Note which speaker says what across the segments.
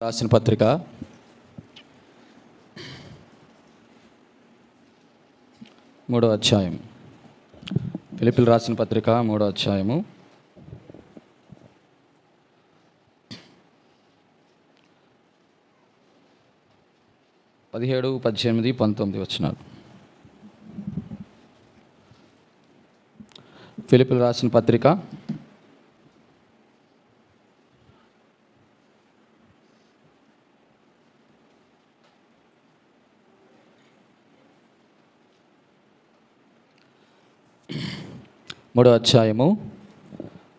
Speaker 1: రాసిన పత్రిక 3వ అధ్యాయం. ఫిలిప్పీయులు రాసిన పత్రిక 3వ అధ్యాయము 17, 18, 19 వచనాలు. ఫిలిప్పీయులు రాసిన పత్రిక 3వ అధ్యాయము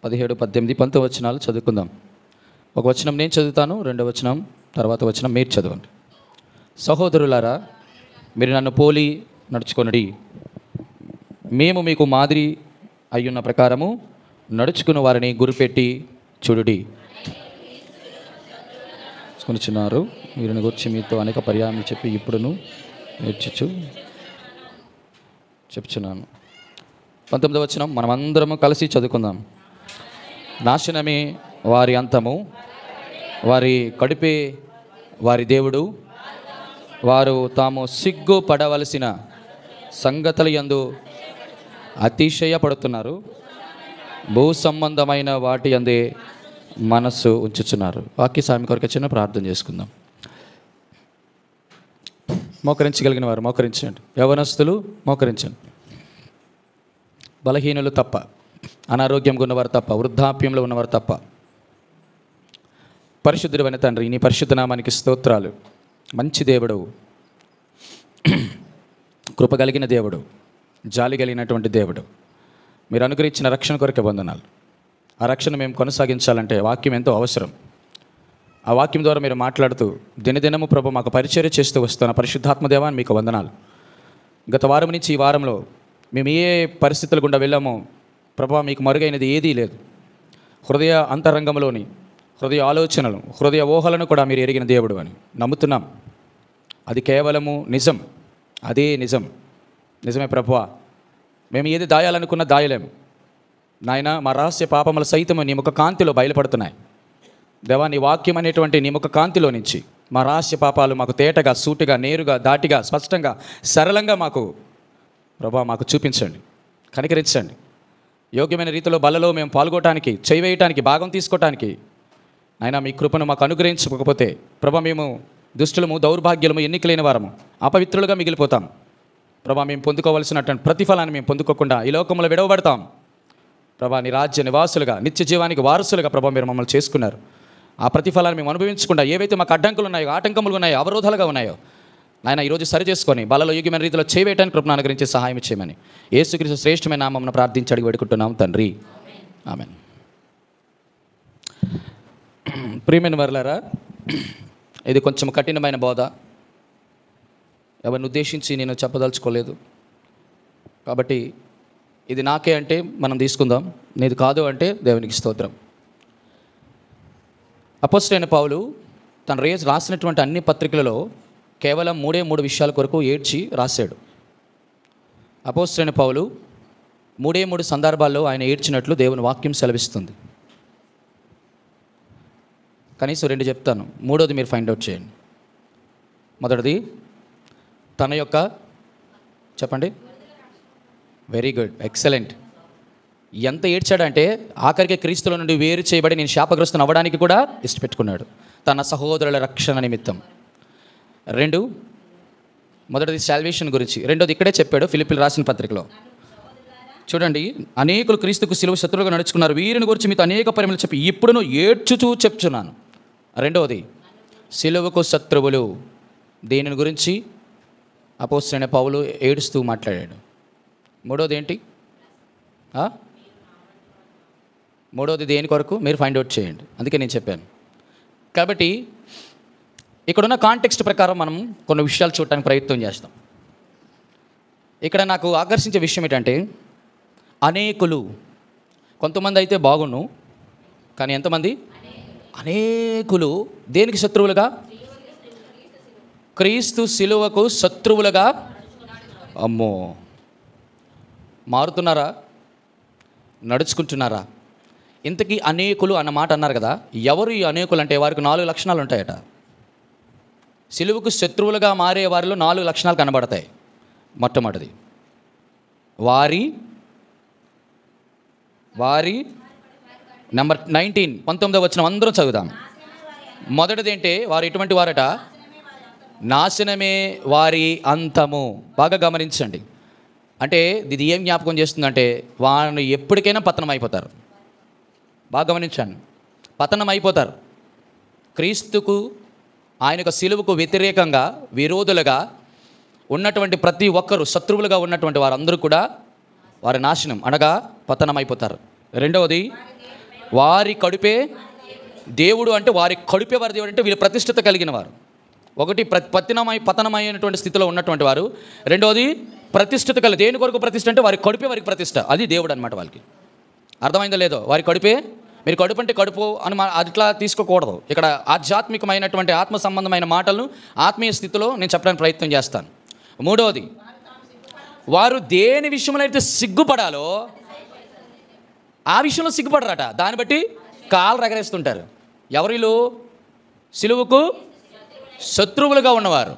Speaker 1: 17, 18, 19 వచనాలు చదువుకుందాం. ఒక వచనం నేను చదువుతాను, రెండవ వచనం తర్వాత వచనం మీరు చదవండి. సహోదరులారా, మీరు నన్ను పోలి నడుచుకొనుడి. మేము మీకు మాదిరి అయ్యున్న ప్రకారము నడుచుకున్న వారిని గురిపెట్టి చూడుడి. కొనుచున్నారు వీరిని గురించి మీతో అనేక పర్యాయం చెప్పి ఇప్పుడును చెప్తున్నాను. 19వ వచనం మనమందరము కలిసి చదువుకుందాం. నాశనమే వారి అంతము, వారి కడుపే వారి దేవుడు. వారు తాము సిగ్గుపడవలసిన సంగతుల యందు అతిశయపడుతున్నారు, భూ సంబంధమైన వాటి అందే మనస్సు ఉంచుచున్నారు. వాక్య సామి కొరకు చిన్న ప్రార్థన చేసుకుందాం. మోకరించగలిగిన వారు మోకరించండి. యవనస్తులు మోకరించండి. బలహీనులు తప్ప, అనారోగ్యంగా ఉన్నవారు తప్ప, వృద్ధాప్యంలో ఉన్నవారు తప్ప. పరిశుద్ధుడైన తండ్రి, నీ పరిశుద్ధ నామానికి స్తోత్రాలు. మంచి దేవుడు, కృప కలిగిన దేవుడు, జాలి కలిగినటువంటి దేవుడు. మీరు అనుగ్రహించిన రక్షణ కొరకే వందనాలు. ఆ రక్షణ మేము కొనసాగించాలంటే వాక్యం ఎంతో అవసరం. ఆ వాక్యం ద్వారా మీరు మాట్లాడుతూ దినదినము ప్రభు మాకు పరిచర్య చేస్తూ వస్తున్న పరిశుద్ధాత్మదేవాన్ని మీకు వందనాలు. గత వారం నుంచి ఈ వారంలో మేము ఏ పరిస్థితుల గుండా వెళ్ళామో ప్రభు మీకు మరుగైనది ఏదీ లేదు. హృదయ అంతరంగంలోని హృదయ ఆలోచనలు, హృదయ ఊహలను కూడా మీరు ఎరిగిన దేవుడు అని నమ్ముతున్నాం. అది కేవలము నిజం, అదే నిజం. నిజమే ప్రభువా, మేము ఏది దాయాలనుకున్నా దాయలేము నాయన. మా రహస్య పాపముల సైతము నీ ముఖ కాంతిలో బయలుపడుతున్నాయి దేవా. నీ వాక్యం అనేటువంటి నీ ముఖ కాంతిలో నుంచి మా రహస్య పాపాలు మాకు తేటగా, సూటిగా, నేరుగా, దాటిగా, స్పష్టంగా, సరళంగా ప్రభా మాకు చూపించండి, కనికరించండి. యోగ్యమైన రీతిలో బలలో మేము పాల్గొనడానికి, చేయవేయటానికి, భాగం తీసుకోవటానికి నాయన మీ కృపను మాకు అనుగ్రహించకపోతే ప్రభా మేము దుష్టులము, దౌర్భాగ్యులము, ఎన్నికలేని వారము, అపవిత్రులుగా మిగిలిపోతాం ప్రభా. మేము పొందుకోవలసినటువంటి ప్రతిఫలాన్ని మేము పొందుకోకుండా ఈ లోకంలో విడవబడతాం ప్రభా. నీ రాజ్య నివాసులుగా, నిత్య జీవానికి వారసులుగా ప్రభా మీరు మమ్మల్ని చేసుకున్నారు. ఆ ప్రతిఫలాన్ని మేము అనుభవించకుండా ఏవైతే మాకు అడ్డంకులు ఉన్నాయో, ఆటంకములు ఉన్నాయో, అవరోధాలుగా ఉన్నాయో నాయన ఈరోజు సరి చేసుకొని బలలో యోగ్యమైన రీతిలో చేయవేయటానికి కృపను అనుగ్రహించి సహాయం చేయమని యేసుక్రీస్తు శ్రేష్టమైన నామమున ప్రార్థించి అడిగి వేడుకుంటున్నాం తండ్రి, ఆమేన్. ప్రియమైన వారలారా, ఇది కొంచెం కఠినమైన బోధ. ఎవరిని ఉద్దేశించి నేను చెప్పదలుచుకోలేదు కాబట్టి ఇది నాకే అంటే మనం తీసుకుందాం, నీది కాదు అంటే దేవునికి స్తోత్రం. అపోస్తలుడైన పౌలు తను రాసినటువంటి అన్ని పత్రికలలో కేవలం 3 విషయాల కొరకు ఏడ్చి రాశాడు. అపోస్తలుడైన పౌలు 3 సందర్భాల్లో ఆయన ఏడ్చినట్లు దేవుని వాక్యం సెలవిస్తుంది. కనీసం 2 చెప్తాను, మూడోది మీరు ఫైండ్ అవుట్ చేయండి. మొదటిది తన యొక్క, చెప్పండి, వెరీ గుడ్, ఎక్సలెంట్. ఎంత ఏడ్చాడంటే ఆఖరికి క్రీస్తుల నుండి వేరు చేయబడి నేను శాపగ్రస్తుని అవ్వడానికి కూడా ఇష్టపెట్టుకున్నాడు తన సహోదరుల రక్షణ నిమిత్తం. 2, మొదటిది సాల్వేషన్ గురించి, రెండోది ఇక్కడే చెప్పాడు ఫిలిప్పీయులు రాసిన పత్రికలో. చూడండి, అనేకులు క్రీస్తుకు సిలువ శత్రువులుగా నడుచుకున్నారు, వీరిని గురించి మీతో అనేక పరిమళలు చెప్పి ఇప్పుడును ఏడ్చుచూ చెప్తున్నాను. రెండవది సిలువకు శత్రువులు, దీని గురించి అపోస్తలుడైన పౌలు ఏడుస్తూ మాట్లాడాడు. మూడోది ఏంటి? మూడోది దేని కొరకు మీరు ఫైండ్ అవుట్ చేయండి, అందుకే నేను చెప్పాను. కాబట్టి ఇక్కడున్న కాంటెక్స్ట్ ప్రకారం మనం కొన్ని విషయాలు చూడటానికి ప్రయత్నం చేస్తాం. ఇక్కడ నాకు ఆకర్షించే విషయం ఏంటంటే అనేకులు, కొంతమంది అయితే బాగుండు, కానీ ఎంతమంది? అనేకులు దేనికి శత్రువులుగా? క్రీస్తు సిలువకు శత్రువులుగా. అమ్మో, మారుతున్నారా? నడుచుకుంటున్నారా? ఇంతకీ అనేకులు అన్న మాట అన్నారు కదా, ఎవరు ఈ అనేకులు అంటే వారికి 4 లక్షణాలు ఉంటాయట. సిలువకు శత్రువులుగా మారే వారిలో 4 లక్షణాలు కనబడతాయి. మొట్టమొదటిది వారి నెంబర్ 19 వచనం అందరం చదువుదాం. మొదటిది ఏంటి? వారు ఎటువంటి వారట? నాశనమే వారి అంతము. బాగా గమనించండి. అంటే ఇది ఏం జ్ఞాపకం చేస్తుందంటే వారు ఎప్పటికైనా పతనం అయిపోతారు. బాగా గమనించండి, పతనం అయిపోతారు. క్రీస్తుకు ఆయన యొక్క సిలువకు వ్యతిరేకంగా విరోధులుగా ఉన్నటువంటి ప్రతి ఒక్కరు, శత్రువులుగా ఉన్నటువంటి వారందరూ కూడా వారి నాశనం అనగా పతనం అయిపోతారు. రెండవది వారి కడుపే దేవుడు. అంటే వారి కడుపే వారి దేవుడు అంటే వీళ్ళు ప్రతిష్ఠిత కలిగిన వారు. ఒకటి పతనమైనటువంటి స్థితిలో ఉన్నటువంటి వారు. రెండవది ప్రతిష్ఠిత కలిగి. దేని కొరకు ప్రతిష్ఠ అంటే వారి కడుపే వారికి ప్రతిష్ఠ. అది దేవుడు అనమాట. వాళ్ళకి అర్థమైందో లేదో? వారి కడుపే. మీరు కడుపు అంటే కడుపు అని అట్లా తీసుకోకూడదు. ఇక్కడ ఆధ్యాత్మికమైనటువంటి ఆత్మ సంబంధమైన మాటలను ఆత్మీయ స్థితిలో నేను చెప్పడానికి ప్రయత్నం చేస్తాను. మూడవది వారు దేని విషయంలో అయితే సిగ్గుపడాలో ఆ విషయంలో సిగ్గుపడరట. దాన్ని బట్టి కాలు రగరేస్తుంటారు. ఎవరిలో? సిలువకు శత్రువులుగా ఉన్నవారు,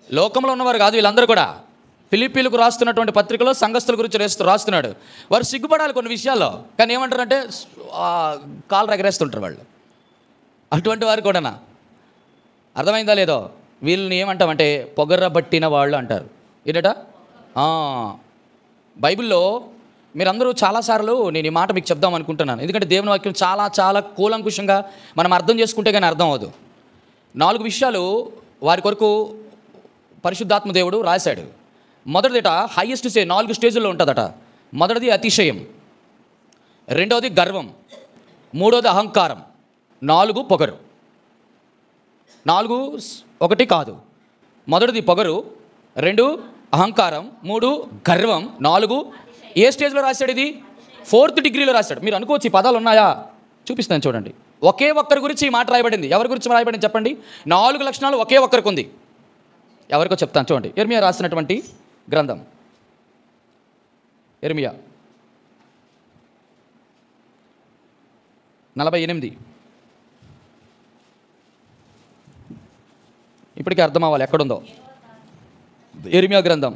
Speaker 1: లోకంలో ఉన్నవారు కాదు వీళ్ళందరూ కూడా. ఫిలిప్పీలకు రాస్తున్నటువంటి పత్రికలో సంఘస్థుల గురించి రాస్తున్నాడు. వారు సిగ్గుపడాలి కొన్ని విషయాల్లో, కానీ ఏమంటారంటే కాలు రగరేస్తుంటారు వాళ్ళు. అటువంటి వారు కూడానా? అర్థమైందా లేదో? వీళ్ళని ఏమంటామంటే పొగరబట్టిన వాళ్ళు అంటారు. ఏంటట? బైబిల్లో మీరందరూ చాలాసార్లు నేను ఈ మాట మీకు చెప్దాం అనుకుంటున్నాను. ఎందుకంటే దేవుని వాక్యం చాలా చాలా కూలంకుషంగా మనం అర్థం చేసుకుంటే కానీ అర్థం అవ్వదు. 4 విషయాలు వారి కొరకు పరిశుద్ధాత్మ దేవుడు రాశాడు. మొదటిదిట హైయెస్ట్ 4 స్టేజ్ల్లో ఉంటుందట. మొదటిది అతిశయం, రెండవది గర్వం, మూడవది అహంకారం, 4 పొగరు. 4 ఒకటి కాదు. మొదటిది పొగరు, 2 అహంకారం, 3 గర్వం, 4 ఏ స్టేజ్లో రాశాడు? ఇది 4th డిగ్రీలో రాశాడు. మీరు అనుకోవచ్చు ఈ పదాలు ఉన్నాయా? చూపిస్తాను చూడండి. ఒకే ఒక్కరి గురించి ఈ మాట రాయబడింది. ఎవరి గురించి రాయబడింది చెప్పండి? 4 లక్షణాలు ఒకే ఒక్కరికి ఉంది. ఎవరికో చెప్తాను చూడండి. ఇర్మియా రాసినటువంటి గ్రంథం, ఇర్మియా 48. ఇప్పటికీ అర్థం అవ్వాలి ఎక్కడుందో. ఇర్మియా గ్రంథం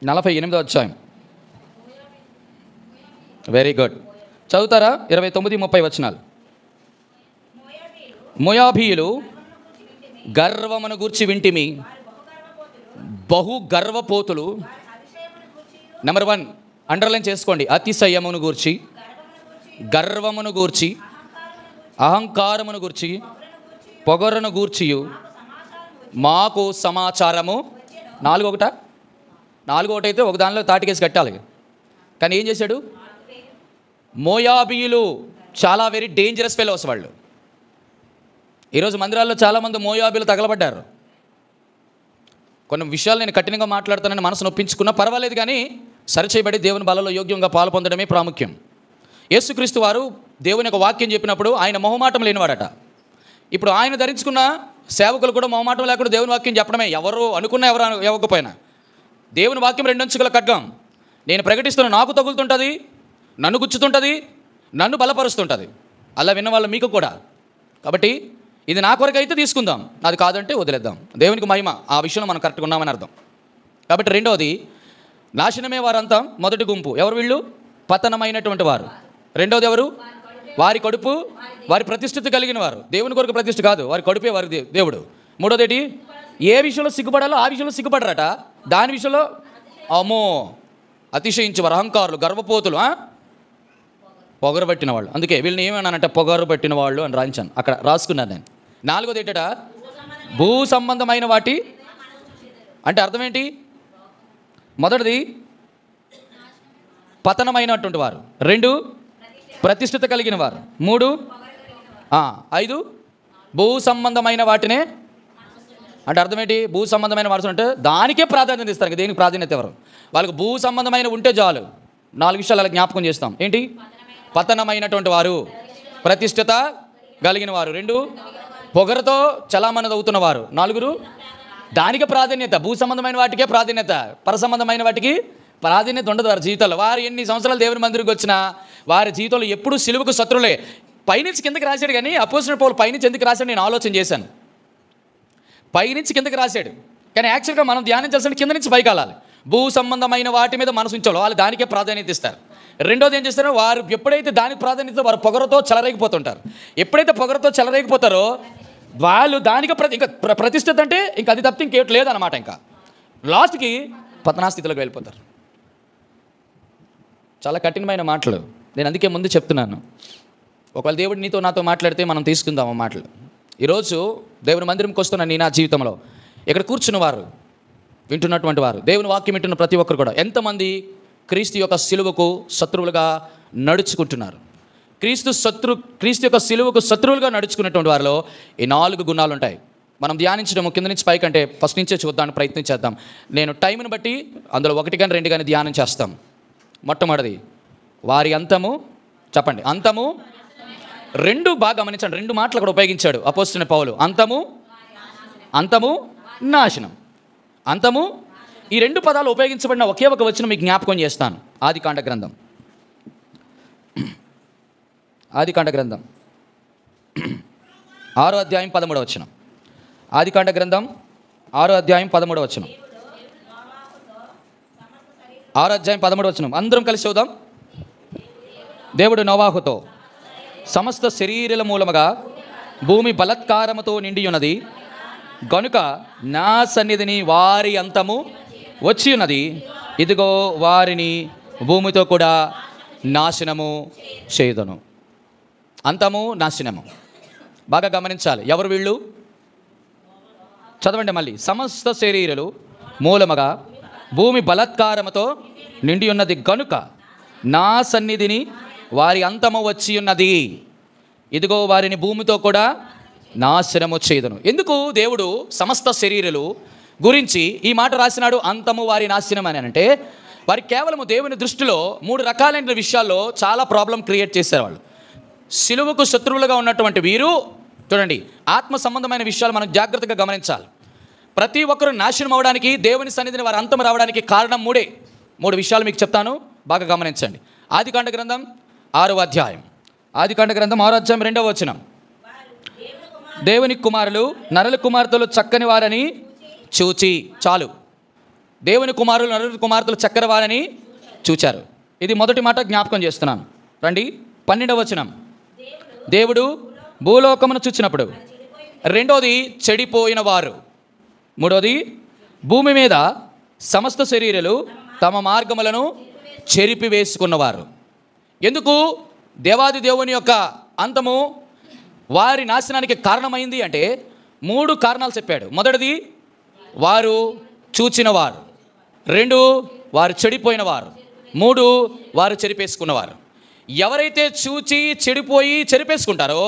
Speaker 1: 48వ అధ్యాయం. Very good. చదువుతారా? 29, 30 వచనాలు. మోయాబీయులు గర్వమును గూర్చి వింటిమి, బహు గర్వపోతులు. నెంబర్ 1 అండర్లైన్ చేసుకోండి. అతిశయమును గూర్చి, గర్వమును గూర్చి, అహంకారమును గూర్చి, పొగరును గూర్చియు మాకు సమాచారము. 4 అయితే ఒక దానిలో తాటికేసి కట్టాలి. కానీ ఏం చేశాడు? మోయాబీయులు చాలా వెరీ డేంజరస్ ఫెలోస్ వాళ్ళు. ఈరోజు మందిరాల్లో చాలామంది మోయాబీలు తగలబడ్డారు. కొన్ని విషయాలు నేను కఠినంగా మాట్లాడుతానని మనసు నొప్పించుకున్నా పర్వాలేదు, కానీ సరిచేయబడి దేవుని బలలో యోగ్యంగా పాలు పొందడమే ప్రాముఖ్యం. యేసుక్రీస్తు వారు దేవుని యొక్క వాక్యం చెప్పినప్పుడు ఆయన మొహమాటం లేనివాడట. ఇప్పుడు ఆయన ధరించుకున్న సేవకులు కూడా మొహమాటం లేకుండా దేవుని వాక్యం చెప్పడమే. ఎవరు అనుకున్నా ఎవరు ఇవ్వకపోయినా దేవుని వాక్యం 2 అంచుల ఖడ్గం. నేను ప్రకటిస్తున్న నాకు తగులుతుంటుంది, నన్ను గుచ్చుతుంటుంది, నన్ను బలపరుస్తుంటుంది. అలా విన్నవాళ్ళు మీకు కూడా. కాబట్టి ఇది నా కొరకు అయితే తీసుకుందాం, అది కాదంటే వదిలేద్దాం. దేవునికి మహిమ. ఆ విషయంలో మనం కరెక్ట్గా ఉన్నామని అర్థం. కాబట్టి రెండవది నాశనమే వారంతా. మొదటి గుంపు ఎవరు? వీళ్ళు పతనమైనటువంటి వారు. రెండవది ఎవరు? వారి కడుపు వారి ప్రతిష్ఠిత కలిగిన వారు. దేవుని కొరకు ప్రతిష్ఠ కాదు, వారి కడుపే వారి దేవుడు. మూడోది ఏంటి? ఏ విషయంలో సిగ్గుపడాలో ఆ విషయంలో సిగ్గుపడరట. దాని విషయంలో అమ్మో అతిశయించేవారు, అహంకారులు, గర్వపోతులు, పొగరు పట్టిన వాళ్ళు. అందుకే వీళ్ళని ఏమన్నానంటే పొగరు పట్టిన వాళ్ళు అని రాయించాను, అక్కడ రాసుకున్నాను నేను. 4వది ఏంటట? భూ సంబంధమైన వాటి. అంటే అర్థం ఏంటి? మొదటిది పతనమైనటువంటి వారు, 2 ప్రతిష్ఠిత కలిగిన వారు, 3 5 భూ సంబంధమైన వాటినే. అంటే అర్థం ఏంటి? భూ సంబంధమైన వారు అంటే దానికే ప్రాధాన్యత ఇస్తారు. దేనికి ప్రాధాన్యత ఎవరు? వాళ్ళకి భూ సంబంధమైన ఉంటే చాలు. 4 విషయాలు అలా జ్ఞాపకం చేస్తాం. ఏంటి? పతనమైనటువంటి వారు, ప్రతిష్ఠిత కలిగిన వారు, 2 పొగరతో చలామణి అవుతున్న వారు, 4 దానికి ప్రాధాన్యత. భూ సంబంధమైన వాటికే ప్రాధాన్యత, పర సంబంధమైన వాటికి ప్రాధాన్యత ఉండదు వారి జీవితాల్లో. వారు ఎన్ని సంవత్సరాలు దేవుని మందిరికి వచ్చినా వారి జీవితంలో ఎప్పుడూ సిలువకు శత్రువులే. పైనుంచి కిందకి రాశాడు, కానీ అపోస్తలుడైన పౌలు పైనుంచి ఎందుకు రాశాడు నేను ఆలోచన చేశాను. పైనుంచి కిందకి రాశాడు, కానీ యాక్చువల్గా మనం ధ్యానించాల్సిన కింద నుంచి పైకి వెళ్ళాలి. భూ సంబంధమైన వాటి మీద మనసు ఉంచాలో వాళ్ళు దానికే ప్రాధాన్యత ఇస్తారు. రెండోది ఏం చేస్తారో, వారు ఎప్పుడైతే దానికి ప్రాధాన్యత వారు పొగరతో చెలరేగిపోతుంటారు. ఎప్పుడైతే పొగరతో చెలరేగిపోతారో వాళ్ళు దానికి ఇంకా ప్రతిష్ఠిత అంటే ఇంకా అది తప్పితే ఇంకేటి లేదన్నమాట. ఇంకా లాస్ట్కి పతనాస్థితిలోకి వెళ్ళిపోతారు. చాలా కఠినమైన మాటలు. నేను అందుకే ముందు చెప్తున్నాను, ఒకవేళ దేవుడు నీతో నాతో మాట్లాడితే మనం తీసుకుందాం ఆ మాటలు. ఈరోజు దేవుని మందిరంకి వస్తున్న నీ నా జీవితంలో ఇక్కడ కూర్చున్న వారు, వింటున్నటువంటి వారు, దేవుని వాక్యం వింటున్న ప్రతి ఒక్కరు కూడా ఎంతమంది క్రీస్తు యొక్క సిలువకు శత్రువులుగా నడుచుకుంటున్నారు? క్రీస్తు యొక్క సిలువకు శత్రువులుగా నడుచుకున్నటువంటి వారిలో ఈ 4 గుణాలు ఉంటాయి. మనం ధ్యానించడం కింద నుంచి పైకి అంటే ఫస్ట్ నుంచే చూద్దానికి ప్రయత్నం చేద్దాం. నేను టైంని బట్టి అందులో 1 కానీ 2 కానీ ధ్యానం చేస్తాం. మొట్టమొదటిది వారి అంతము. చెప్పండి, అంతము. 2 బాగా గమనించండి, 2 మాటలు అక్కడ ఉపయోగించాడు అపోస్తలుడైన పౌలు. అంతము, నాశనం. అంతము, ఈ 2 పదాలు ఉపయోగించబడిన ఒకే ఒక వచనం మీకు జ్ఞాపకం చేస్తాను. ఆదికాండ గ్రంథం 6వ అధ్యాయం 13వ వచనం. ఆదికాండ గ్రంథం 6వ అధ్యాయం 13వ వచనం. 6వ అధ్యాయం 13వ వచనం అందరం కలిసి చూద్దాం. దేవుడు నోవాహుతో సమస్త శరీరుల మూలముగా భూమి బలత్కారముతో నిండి ఉన్నది గనుక నా సన్నిధిని వారి అంతము వచ్చి ఉన్నది, ఇదిగో వారిని భూమితో కూడా నాశనము చేయుదును. అంతము, నాశనము బాగా గమనించాలి. ఎవరు వీళ్ళు? చదవండి మళ్ళీ. సమస్త శరీరులు మూలముగా భూమి బలత్కారముతో నిండి ఉన్నది గనుక నా సన్నిధిని వారి అంతము వచ్చి ఉన్నది, ఇదిగో వారిని భూమితో కూడా నాశనము చేయుదును. ఎందుకు దేవుడు సమస్త శరీరులు గురించి ఈ మాట రాసినాడు, అంతము వారి నాశనం అని అంటే? వారి కేవలము దేవుని దృష్టిలో 3 రకాలైన విషయాల్లో చాలా ప్రాబ్లం క్రియేట్ చేశారు వాళ్ళు. సిలువకు శత్రువులుగా ఉన్నటువంటి వీరు చూడండి, ఆత్మ సంబంధమైన విషయాలు మనం జాగ్రత్తగా గమనించాలి. ప్రతి ఒక్కరు నాశనం అవడానికి, దేవుని సన్నిధిని వారి అంతం రావడానికి కారణం 3 విషయాలు మీకు చెప్తాను, బాగా గమనించండి. ఆదికాండ గ్రంథం 6వ అధ్యాయం. ఆదికాండ గ్రంథం 6వ అధ్యాయం 2వ వచనం. దేవుని కుమారులు నరుల కుమార్తెలు చక్కని వారని చూచి. చాలు, దేవుని కుమారులు నరుల కుమార్తెలు చక్కని వారని చూచారు. ఇది మొదటి మాట జ్ఞాపకం చేస్తున్నాను. రండి 12వ వచనం. దేవుడు భూలోకమును చూచినప్పుడు. రెండోది చెడిపోయిన వారు. మూడోది భూమి మీద సమస్త శరీరులు తమ మార్గములను చెరిపివేసుకున్నవారు. ఎందుకు దేవాది దేవుని యొక్క అంతము వారి నాశనానికి కారణమైంది అంటే 3 కారణాలు చెప్పాడు. మొదటిది వారు చూచినవారు, 2 వారు చెడిపోయినవారు, 3 వారు చెరిపేసుకున్నవారు. ఎవరైతే చూచి చెడిపోయి చెరిపేసుకుంటారో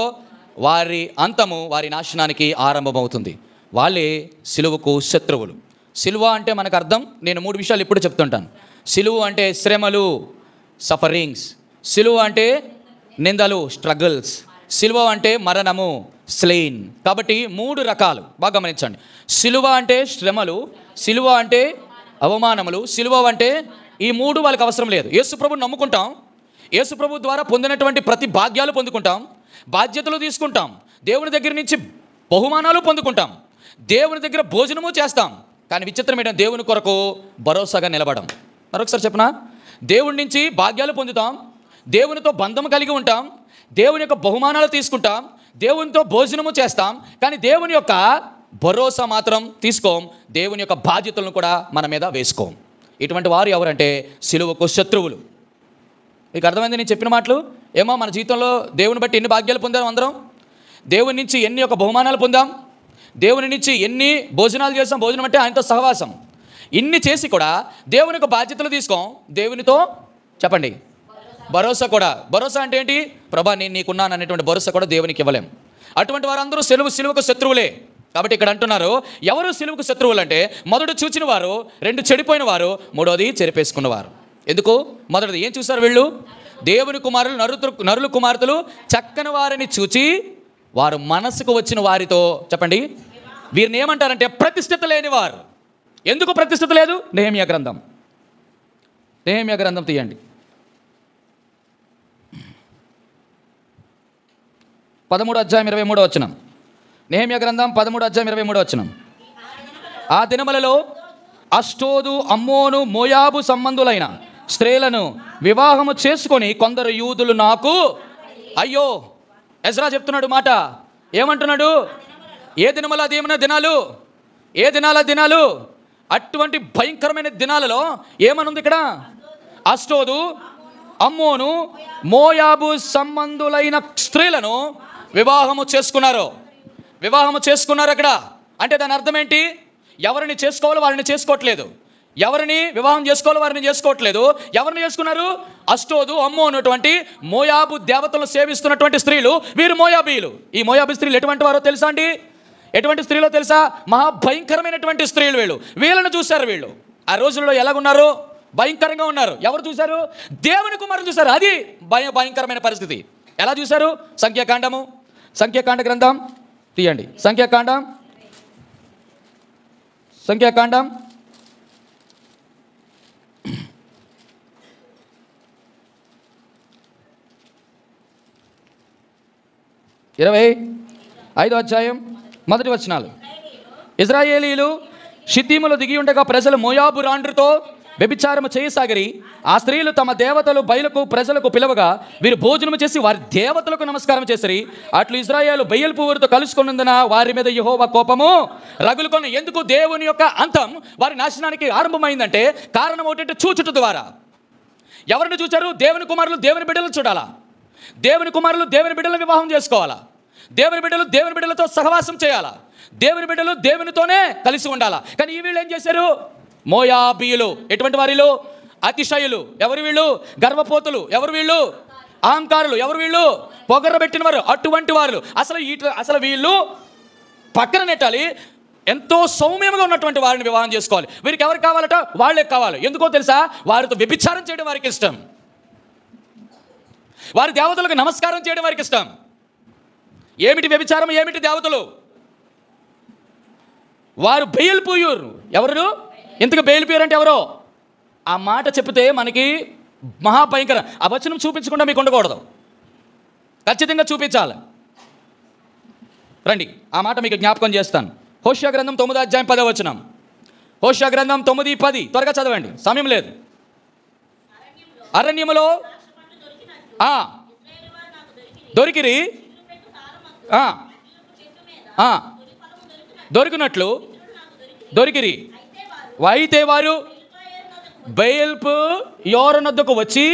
Speaker 1: వారి అంతము వారి నాశనానికి ఆరంభమవుతుంది. వాళ్ళే సిలువకు శత్రువులు. సిలువ అంటే మనకు అర్థం, నేను 3 విషయాలు ఇప్పుడు చెప్తుంటాను. సిలువ అంటే శ్రమలు, సఫరింగ్స్. సిలువ అంటే నిందలు, స్ట్రగుల్స్. సిలువ అంటే మరణము, స్లెయిన్. కాబట్టి 3 రకాలు బాగా గమనించండి. సిలువ అంటే శ్రమలు, సిలువ అంటే అవమానములు, సిలువ అంటే ఈ 3 వాళ్ళకి అవసరం లేదు. యేసుప్రభుని నమ్ముకుంటాం, యేసుప్రభు ద్వారా పొందినటువంటి ప్రతి భాగ్యాలు పొందుకుంటాం, బాధ్యతలు తీసుకుంటాం, దేవుని దగ్గర నుంచి బహుమానాలు పొందుకుంటాం, దేవుని దగ్గర భోజనము చేస్తాం. కానీ విచిత్రం ఏంటంటే దేవుని కొరకు భరోసాగా నిలబడం. మరొకసారి చెప్పనా, దేవుడి నుంచి భాగ్యాలు పొందుతాం, దేవునితో బంధం కలిగి ఉంటాం, దేవుని యొక్క బహుమానాలు తీసుకుంటాం, దేవునితో భోజనము చేస్తాం, కానీ దేవుని యొక్క భరోసా మాత్రం తీసుకోం, దేవుని యొక్క బాధ్యతలను కూడా మన మీద వేసుకోం. ఇటువంటి వారు ఎవరంటే సిలువకు శత్రువులు. మీకు అర్థమైంది నేను చెప్పిన మాటలు? ఏమో మన జీవితంలో దేవుని బట్టి ఎన్ని భాగ్యాలు పొందాం, అందరం దేవుని నుంచి ఎన్ని యొక్క బహుమానాలు పొందాం, దేవుని నుంచి ఎన్ని భోజనాలు చేస్తాం, భోజనం అంటే ఆయనతో సహవాసం. ఇన్ని చేసి కూడా దేవుని యొక్క బాధ్యతలు తీసుకోం, దేవునితో చెప్పండి భరోసా కూడా. భరోసా అంటే ఏంటి? ప్రభా నేను నీకున్నాను అనేటువంటి భరోసా కూడా దేవునికి ఇవ్వలేం. అటువంటి వారందరూ సిలువకు శత్రువులే. కాబట్టి ఇక్కడ అంటున్నారు, ఎవరు సిలువకు శత్రువులు అంటే మొదట చూచిన వారు, 2 చెడిపోయిన వారు, 3వది చెరిపేసుకున్నవారు. ఎందుకు? మొదటిది ఏం చూశారు వీళ్ళు? దేవుని కుమారులు నరుల కుమార్తెలు చక్కని వారిని చూచి వారు మనసుకు వచ్చిన వారితో చెప్పండి వీరిని ఏమంటారంటే ప్రతిష్ఠిత లేని వారు. ఎందుకు ప్రతిష్ఠిత లేదు? నెహెమ్యా గ్రంథం తీయండి. 13:23. నెహెమ్యా గ్రంథం 13:23. ఆ దినములలో అష్టోదు, అమ్మోను, మోయాబు సంబంధులైన స్త్రీలను వివాహము చేసుకొని కొందరు యూదులు నాకు అయ్యో. ఎజ్రా చెప్తున్నాడు మాట, ఏమంటున్నాడు? ఏ దినముల అదేమైనా దినాలు, ఏ దినాల దినాలు, అటువంటి భయంకరమైన దినాలలో ఏమనుంది ఇక్కడ? అష్టోదు, అమ్మోను, మోయాబు సంబంధులైన స్త్రీలను వివాహము చేసుకున్నారు. వివాహము చేసుకున్నారు అక్కడ. అంటే దాని అర్థం ఏంటి? ఎవరిని చేసుకోవాలో వారిని చేసుకోవట్లేదు, ఎవరిని వివాహం చేసుకోవాలో వారిని చేసుకోవట్లేదు. ఎవరిని చేసుకున్నారు? అష్టోదు, అమ్మో అన్నటువంటి మోయాబు దేవతలను సేవిస్తున్నటువంటి స్త్రీలు, వీరు మోయాబీయులు. ఈ మోయాబీ స్త్రీలు ఎటువంటి వారో తెలుసా అండి? ఎటువంటి స్త్రీలో తెలుసా? మహాభయంకరమైనటువంటి స్త్రీలు వీళ్ళు. వీళ్ళను చూశారు వీళ్ళు. ఆ రోజుల్లో ఎలాగున్నారు? భయంకరంగా ఉన్నారు. ఎవరు చూశారు? దేవుని కుమారులు చూశారు. అది భయంకరమైన పరిస్థితి. ఎలా చూశారు? సంఖ్యాకాండ గ్రంథం తీయండి. సంఖ్యాకాండం 25వ అధ్యాయం 1 వచనాలు. ఇశ్రాయేలీలు షిత్తీములో దిగి ఉండగా ప్రజలు మోయాబు రాండ్రుతో వ్యభిచారము చేయసాగిరి. ఆ స్త్రీలు తమ దేవతలు బయలుకు ప్రజలకు పిలవగా వీరు భోజనము చేసి వారి దేవతలకు నమస్కారం చేసిరి. అట్లు ఇశ్రాయేలు బయలు పువ్వులతో కలుసుకున్నందున వారి మీద యెహోవా కోపము రగులుకొని. ఎందుకు దేవుని యొక్క అంతం వారి నాశనానికి ఆరంభమైందంటే కారణం ఒకటి, చూచుట ద్వారా. ఎవరిని చూచారు? దేవుని కుమారులు దేవుని బిడ్డలను చూడాలా, దేవుని కుమారులు దేవుని బిడ్డలను వివాహం చేసుకోవాలా, దేవుని బిడ్డలు దేవుని బిడ్డలతో సహవాసం చేయాలా, దేవుని బిడ్డలు దేవునితోనే కలిసి ఉండాలా. కానీ ఈ వీళ్ళు ఏం చేశారు? మోయాబీయులు. ఎటువంటి వారిలో? అతిశయులు. ఎవరు వీళ్ళు? గర్వపోతులు. ఎవరు వీళ్ళు? అహంకారులు. ఎవరు వీళ్ళు? పొగరబెట్టిన వారు. అటువంటి వారు. అసలు వీళ్ళు పక్కన నెట్టాలి. ఎంతో సౌమ్యంగా ఉన్నటువంటి వారిని వివాహం చేసుకోవాలి. వీరికి ఎవరు కావాలట? వాళ్ళే కావాలి. ఎందుకో తెలుసా? వారితో వ్యభిచారం చేయడం వారికి ఇష్టం, వారి దేవతలకు నమస్కారం చేయడం వారికి ఇష్టం. ఏమిటి వ్యభిచారం? ఏమిటి దేవతలు? వారు బయల్పూయూరు. ఎవరు? ఇంతకు బయల్పూయూరు అంటే ఎవరో? ఆ మాట చెప్తే మనకి మహాభయంకరం. ఆ వచనం చూపించకుండా మీకు ఉండకూడదు, ఖచ్చితంగా చూపించాలి. రండి, ఆ మాట మీకు జ్ఞాపకం చేస్తాను. హోషేయ గ్రంథం 9వ అధ్యాయం 10వ వచనం. హోషేయ గ్రంథం 9:10. త్వరగా చదవండి, సమయం లేదు. అరణ్యములో దొరికిరి, దొరికినట్లు దొరికిరి. అయితే వారు బయల్పు యోరనొద్దకు వచ్చి,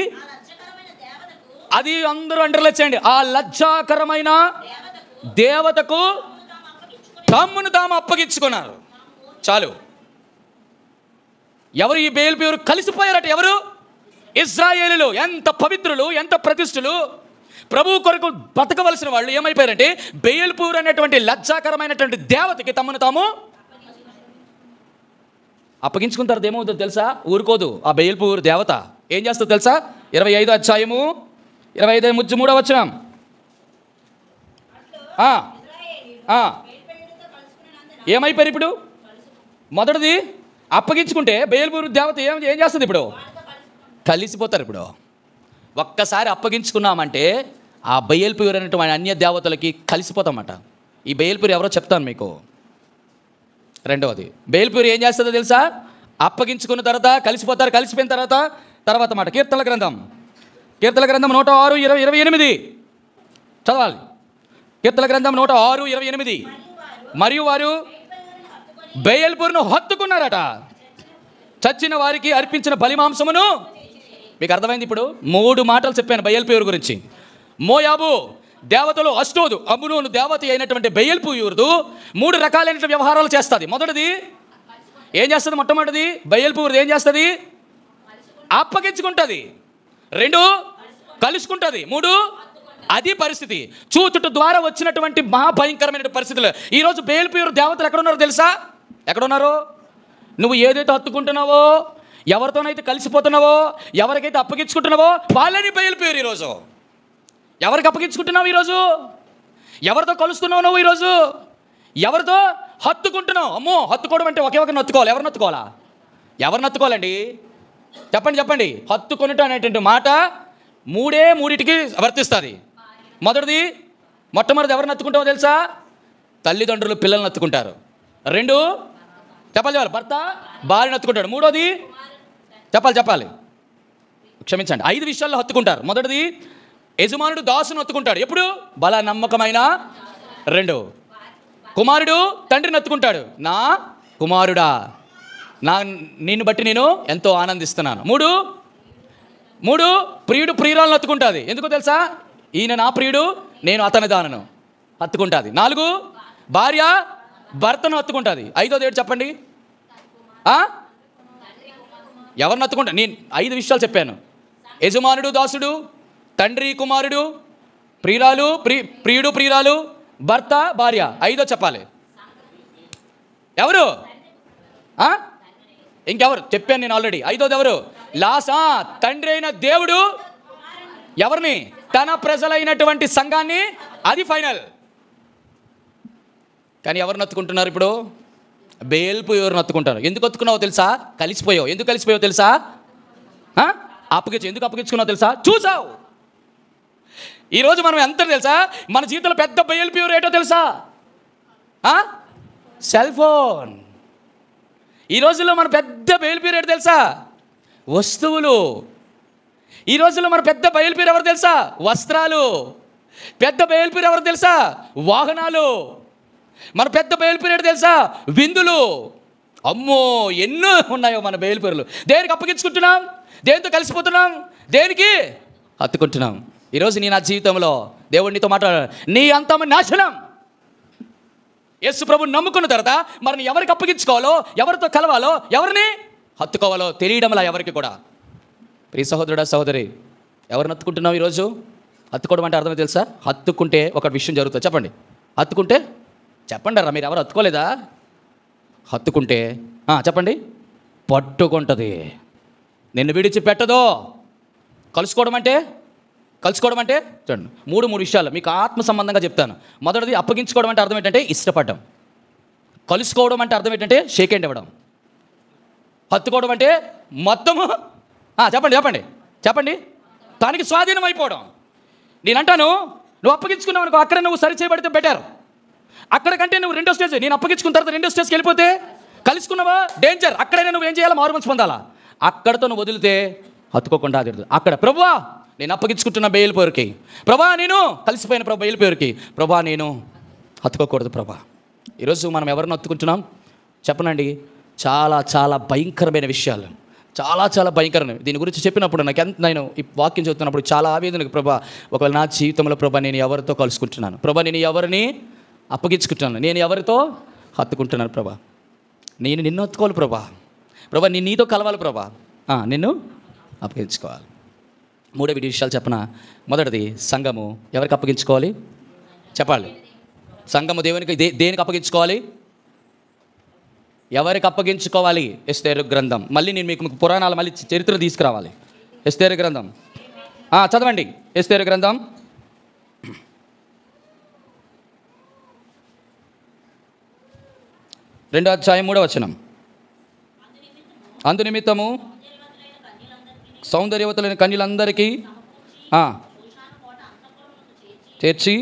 Speaker 1: అది అందరూ అండర్లెచ్చండి, ఆ లజ్జాకరమైన దేవతకు తమ్మును తాము అప్పగించుకున్నారు. చాలు. ఎవరు ఈ బయల్పూరు? కలిసిపోయారట. ఎవరు? ఇశ్రాయేలీయులు. ఎంత పవిత్రులు, ఎంత ప్రతిష్ఠులు, ప్రభు కొరకు బతకవలసిన వాళ్ళు ఏమైపోయారంటే బయల్పూర్ అనేటువంటి లజ్జాకరమైనటువంటి దేవతకి తమను తాము అప్పగించుకున్న తర్వాత ఏమవుతుందో తెలుసా? ఊరుకోదు. ఆ బయల్పూర్ దేవత ఏం చేస్తుందో తెలుసా? 25వ అధ్యాయము 25:3 వచనం. ఏమైపోయారు ఇప్పుడు? మొదటిది అప్పగించుకుంటే బయల్పూర్ దేవత ఏం చేస్తుంది? ఇప్పుడు కలిసిపోతారు. ఇప్పుడు ఒక్కసారి అప్పగించుకున్నామంటే ఆ బయల్పూర్ అనేటువంటి అన్య దేవతలకి కలిసిపోతామట. ఈ బయల్పూర్ ఎవరో చెప్తాను మీకు. రెండవది, బయల్పూర్ ఏం చేస్తుందో తెలుసా? అప్పగించుకున్న తర్వాత కలిసిపోతారు. కలిసిపోయిన తర్వాత మాట కీర్తనల గ్రంథం 106:28 చదవాలి. కీర్తనల గ్రంథం 106:28. మరియు వారు బయల్పూర్ను హత్తుకున్నారట, చచ్చిన వారికి అర్పించిన బలిమాంసమును. మీకు అర్థమైంది? ఇప్పుడు 3 మాటలు చెప్పాను బయల్పూర్ గురించి. మోయాబు దేవతలు అష్టోదు, అమ్మును దేవత అయినటువంటి బయల్పూరు 3 రకాలైన వ్యవహారాలు చేస్తుంది. మొదటిది ఏం చేస్తుంది? మొట్టమొదటిది బయల్పూర్ ఏం చేస్తుంది? అప్పగించుకుంటుంది. 2 కలుసుకుంటుంది. 3 అది పరిస్థితి. చూచుట ద్వారా వచ్చినటువంటి మహాభయంకరమైన పరిస్థితులు. ఈరోజు బయల్పూర్ దేవతలు ఎక్కడున్నారో తెలుసా? ఎక్కడున్నారు? నువ్వు ఏదైతే హత్తుకుంటున్నావో, ఎవరితోనైతే కలిసిపోతున్నావో, ఎవరికైతే అప్పగించుకుంటున్నావో వాళ్ళని బయల్పూర్. ఈరోజు ఎవరికి అప్పగించుకుంటున్నావు? ఈరోజు ఎవరితో కలుస్తున్నావు నువ్వు? ఈరోజు ఎవరితో హత్తుకుంటున్నావు? అమ్మో, హత్తుకోవడం అంటే ఒకే ఒకరిని హత్తుకోవాలి. ఎవరిని హత్తుకోవాలా? ఎవరిని హత్తుకోవాలండి? చెప్పండి. హత్తుకొనుట అనేటువంటి మాట 3టికి వర్తిస్తుంది. మొదటిది మొట్టమొదటి ఎవరిని హత్తుకుంటామో తెలుసా? తల్లిదండ్రులు పిల్లల్ని హత్తుకుంటారు. 2 చెప్పాలి, భర్త భార్యను హత్తుకుంటాడు. 3వది చెప్పాలి, క్షమించండి, 5 విషయాల్లో హత్తుకుంటారు. మొదటిది యజమానుడు దాసును హత్తుకుంటాడు. ఎప్పుడు? బల నమ్మకమైన. 2 కుమారుడు తండ్రిని హత్తుకుంటాడు. నా కుమారుడా, నిన్ను బట్టి నేను ఎంతో ఆనందిస్తున్నాను. 3 ప్రియుడు ప్రియురాలను హత్తుకుంటుంది. ఎందుకో తెలుసా? ఈయన నా ప్రియుడు, నేను అతని దానను హత్తుకుంటుంది. 4 భార్య భర్తను హత్తుకుంటుంది. 5వది ఏంటి చెప్పండి? ఎవరిని హత్తుకుంటా? నేను 5 విషయాలు చెప్పాను. యజమానుడు దాసుడు, తండ్రి కుమారుడు, ప్రియుడు ప్రియురాలు, భర్త భార్య. 5వ చెప్పాలి. ఎవరు? ఇంకెవరు? చెప్పాను నేను ఆల్రెడీ. 5వది ఎవరు? తండ్రి అయిన దేవుడు ఎవరిని? తన ప్రజలైనటువంటి సంఘాన్ని. అది ఫైనల్. కానీ ఎవరిని హత్తుకుంటున్నారు ఇప్పుడు? బేల్పు ఎవరిని హత్తుకుంటారు. ఎందుకు హత్తుకున్నావో తెలుసా? కలిసిపోయావు. ఎందుకు కలిసిపోయావు తెలుసా? ఎందుకు అప్పగించుకున్నావు తెలుసా? చూసావు. ఈరోజు మనం ఎంత తెలుసా? మన జీవితంలో పెద్ద బేల్పు ఏంటో తెలుసా? Cell phone. ఈ రోజుల్లో మన పెద్ద బయలుపేరు ఏంటో తెలుసా? వస్తువులు. ఈ రోజుల్లో మన పెద్ద బయలుపేరు ఎవరు తెలుసా? వస్త్రాలు. పెద్ద బయలుపేరు ఎవరు తెలుసా? వాహనాలు. మన పెద్ద బయలుపేరు ఏంటో తెలుసా? విందులు. అమ్మో, ఎన్నో ఉన్నాయో మన బయలుపేరులు. దేనికి అప్పగించుకుంటున్నాం? దేనితో కలిసిపోతున్నాం? దేనికి హత్తుకుంటున్నాం? ఈరోజు నా జీవితంలో దేవుడినితో మాట్లాడాలి. నీ అంతం నాశనం. యేసు ప్రభుని నమ్ముకున్న తర్వాత మరి ఎవరికి అప్పగించుకోవాలో, ఎవరితో కలవాలో, ఎవరిని హత్తుకోవాలో తెలియడంలా ఎవరికి కూడా. ప్రియ సహోదరుడా సహోదరి, ఎవరిని హత్తుకుంటున్నావు ఈరోజు? హత్తుకోవడం అంటే అర్థమే తెలుసా? హత్తుకుంటే ఒక విషయం జరుగుతుంది. చెప్పండి. హత్తుకుంటే చెప్పండి రా, మీరు ఎవరు హత్తుకోలేదా? హత్తుకుంటే చెప్పండి, పట్టుకుంటుంది, నిన్ను విడిచి పెట్టదో. కలుసుకోవడం అంటే చూడండి, 3 విషయాలు మీకు ఆత్మ సంబంధంగా చెప్తాను. మొదటిది అప్పగించుకోవడం అంటే అర్థం ఏంటంటే ఇష్టపడడం. కలుసుకోవడం అంటే అర్థం ఏంటంటే షేక్ హ్యాండ్ ఇవ్వడం. హత్తుకోవడం అంటే మొత్తము చెప్పండి తనకి స్వాధీనం అయిపోవడం. నేనంటాను, నువ్వు అప్పగించుకున్నావు అనుకో, అక్కడ నువ్వు సరి చేయబడితే బెటర్. అక్కడికంటే నువ్వు 2వ స్టేజ్, నేను అప్పగించుకున్న తర్వాత 2వ స్టేజ్కి వెళ్ళిపోతే కలుసుకున్నావా డేంజర్. అక్కడైనా నువ్వు ఏం చేయాలి? మారుమనసు పొందాలా. అక్కడతో నువ్వు వదిలితే హత్తుకోకుండా అది అక్కడ. ప్రభువా, నేను అప్పగించుకుంటున్న బయలుపేరుకి. ప్రభా, నేను కలిసిపోయిన బయలుపేరుకి. ప్రభా, నేను హత్తుకోకూడదు ప్రభా. ఈరోజు మనం ఎవరిని హత్తుకుంటున్నాం చెప్పనండి? చాలా చాలా భయంకరమైన విషయాలు, చాలా భయంకరమైన. దీని గురించి చెప్పినప్పుడు నేను ఈ వాక్యం చదువుతున్నప్పుడు చాలా ఆవేదనకు, ప్రభా, ఒకవేళ నా జీవితంలో ప్రభా నేను ఎవరితో కలుసుకుంటున్నాను? ప్రభా, నేను ఎవరిని అప్పగించుకుంటున్నాను? నేను ఎవరితో హత్తుకుంటున్నాను? ప్రభా, నేను నిన్ను హత్తుకోవాలి ప్రభా. నేను నీతో కలవాలి ప్రభా. నిన్ను అప్పగించుకోవాలి. 3 విషయాలు చెప్పనా? మొదటిది, సంఘము ఎవరికి అప్పగించుకోవాలి? చెప్పాలి. సంఘము దేనికి అప్పగించుకోవాలి? ఎవరికి అప్పగించుకోవాలి? ఎస్తేరు గ్రంథం. మళ్ళీ నేను మీకు పురాణాలు మళ్ళీ చరిత్ర తీసుకురావాలి. ఎస్తేరు గ్రంథం చదవండి. ఎస్తేరు గ్రంథం 2వ అధ్యాయం 3వ వచనం. అందు నిమిత్తము సౌందర్యవతులైన కన్యలందరికీ చేర్చి